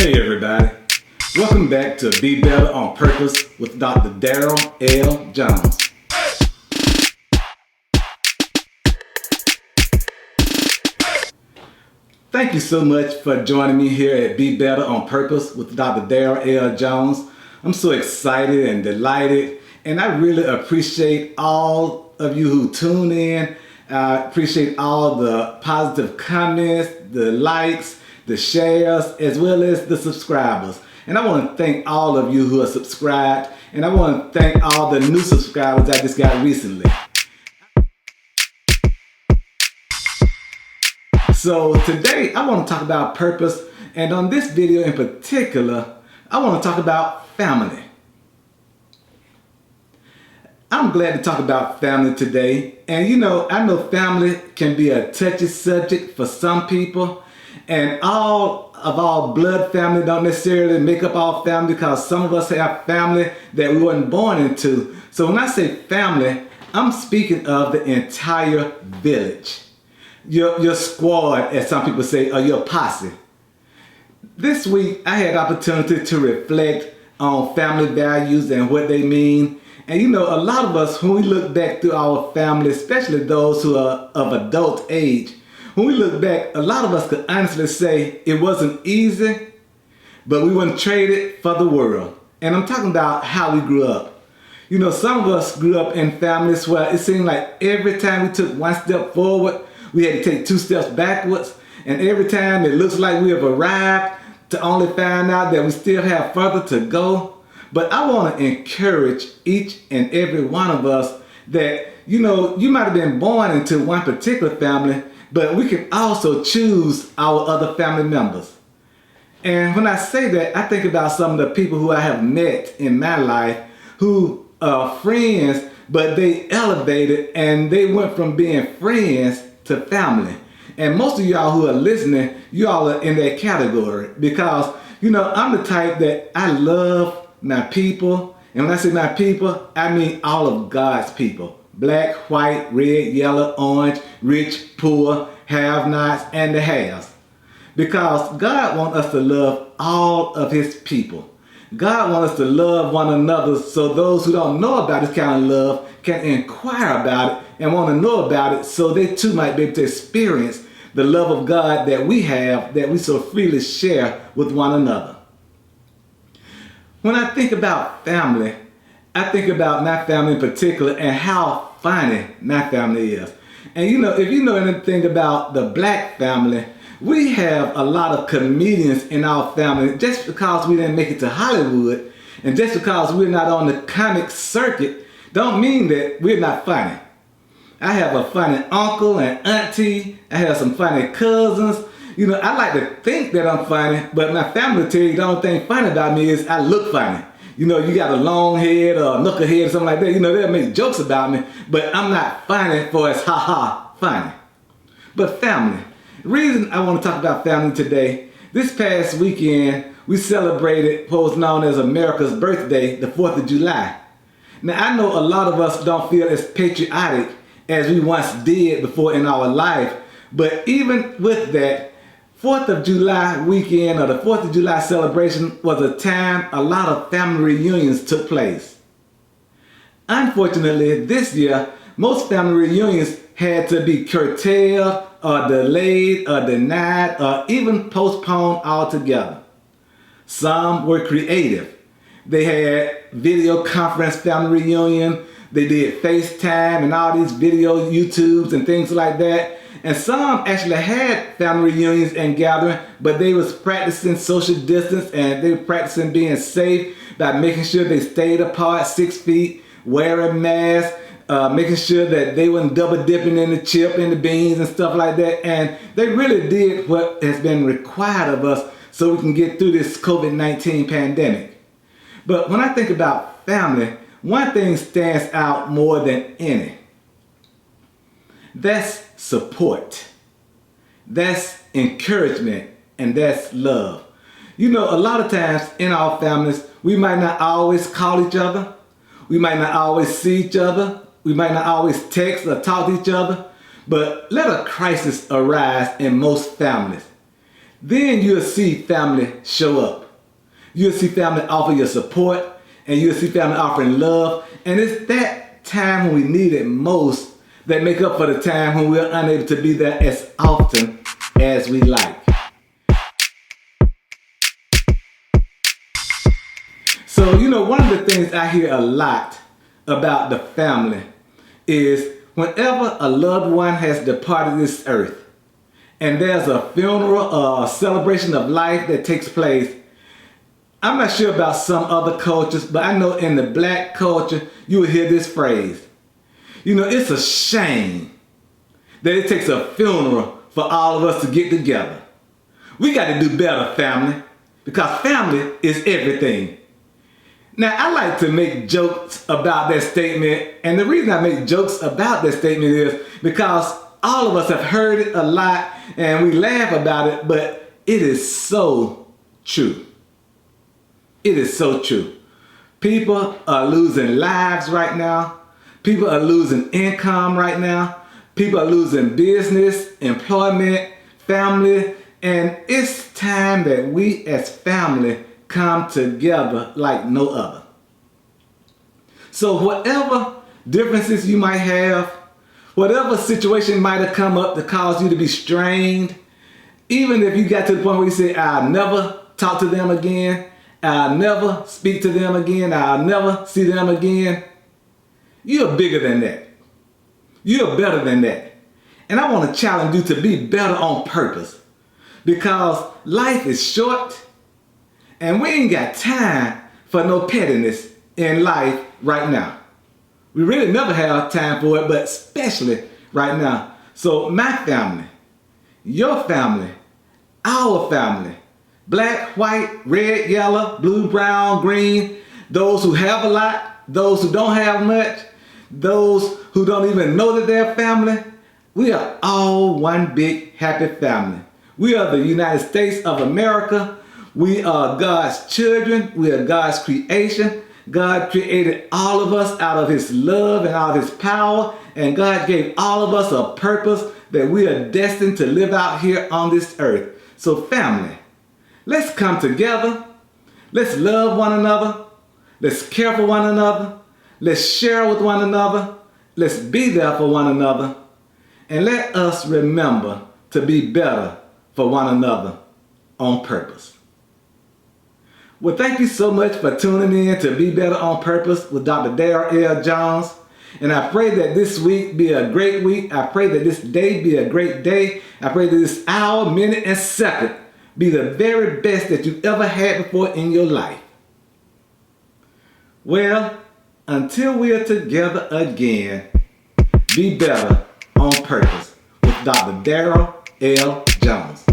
Hey everybody, welcome back to Be Better on Purpose with Dr. Darryl L. Jones. Thank you so much for joining me here at Be Better on Purpose with Dr. Darryl L. Jones. I'm so excited and delighted, and I really appreciate all of you who tune in. I appreciate all the positive comments, the likes, the shares, as well as the subscribers. And I want to thank all of you who are subscribed, and I want to thank all the new subscribers I just got recently. So today I want to talk about purpose, and on this video in particular, I want to talk about family. I'm glad to talk about family today, and I know family can be a touchy subject for some people, and all of our blood family don't necessarily make up our family, because some of us have family that we weren't born into. So when I say family, I'm speaking of the entire village. Your squad, as some people say, or your posse. This week, I had opportunity to reflect on family values and what they mean. And a lot of us, when we look back through our family, especially those who are of adult age, when we look back, a lot of us could honestly say it wasn't easy, but we wouldn't trade it for the world. And I'm talking about how we grew up. Some of us grew up in families where it seemed like every time we took one step forward, we had to take two steps backwards, and every time it looks like we have arrived, to only find out that we still have further to go. But I want to encourage each and every one of us that, you might have been born into one particular family, but we can also choose our other family members. And when I say that, I think about some of the people who I have met in my life who are friends, but they elevated and they went from being friends to family. And most of y'all who are listening, y'all are in that category, because I'm the type that I love my people. And when I say my people, I mean all of God's people. Black, white, red, yellow, orange, rich, poor, have-nots, and the haves. Because God wants us to love all of His people. God wants us to love one another, so those who don't know about this kind of love can inquire about it and want to know about it, so they too might be able to experience the love of God that we have, that we so freely share with one another. When I think about family, I think about my family in particular and how funny my family is. And if you know anything about the black family, we have a lot of comedians in our family. Just because we didn't make it to Hollywood, and just because we're not on the comic circuit, don't mean that we're not funny. I have a funny uncle and auntie. I have some funny cousins. I like to think that I'm funny, but my family will tell you the only thing funny about me is I look funny. You got a long head or a knucklehead or something like that. They'll make jokes about me, but I'm not funny for as ha-ha funny. But family. The reason I want to talk about family today, this past weekend, we celebrated what was known as America's birthday, the 4th of July. Now, I know a lot of us don't feel as patriotic as we once did before in our life, but even with that, 4th of July weekend, or the 4th of July celebration, was a time a lot of family reunions took place. Unfortunately, this year, most family reunions had to be curtailed or delayed or denied or even postponed altogether. Some were creative. They had video conference family reunion. They did FaceTime and all these video YouTubes and things like that. And some actually had family reunions and gathering, but they was practicing social distance, and they were practicing being safe by making sure they stayed apart 6 feet, wearing masks, making sure that they weren't double dipping in the chip and the beans and stuff like that. And they really did what has been required of us so we can get through this COVID-19 pandemic. But when I think about family, one thing stands out more than any. That's support. That's encouragement, and that's love. A lot of times in our families, we might not always call each other. We might not always see each other. We might not always text or talk to each other. But let a crisis arise in most families. then you'll see family show up. You'll see family offer your support, and you'll see family offering love. And it's that time when we need it most that make up for the time when we're unable to be there as often as we like. So, one of the things I hear a lot about the family is whenever a loved one has departed this earth and there's a funeral or a celebration of life that takes place, I'm not sure about some other cultures, but I know in the black culture, you will hear this phrase. It's a shame that it takes a funeral for all of us to get together. We got to do better, family, because family is everything. Now, I like to make jokes about that statement, and the reason I make jokes about that statement is because all of us have heard it a lot, and we laugh about it, but it is so true. It is so true. People are losing lives right now. People are losing income right now. People are losing business, employment, family, and it's time that we as family come together like no other. So whatever differences you might have, whatever situation might have come up to cause you to be strained, even if you got to the point where you say, I'll never talk to them again, I'll never speak to them again, I'll never see them again, you're bigger than that. You're better than that. And I want to challenge you to be better on purpose, because life is short and we ain't got time for no pettiness in life right now. We really never have time for it, but especially right now. So my family, your family, our family, black, white, red, yellow, blue, brown, green, those who have a lot, those who don't have much, those who don't even know that they're family, we are all one big happy family. We are the United States of America. We are God's children. We are God's creation. God created all of us out of His love and out of His power. And God gave all of us a purpose that we are destined to live out here on this earth. So family, let's come together. Let's love one another. Let's care for one another. Let's share with one another. Let's be there for one another. And let us remember to be better for one another on purpose. Well, thank you so much for tuning in to Be Better on Purpose with Dr. Darryl L. Jones. And I pray that this week be a great week. I pray that this day be a great day. I pray that this hour, minute, and second be the very best that you've ever had before in your life. Well, until we are together again, be better on purpose with Dr. Darryl L. Jones.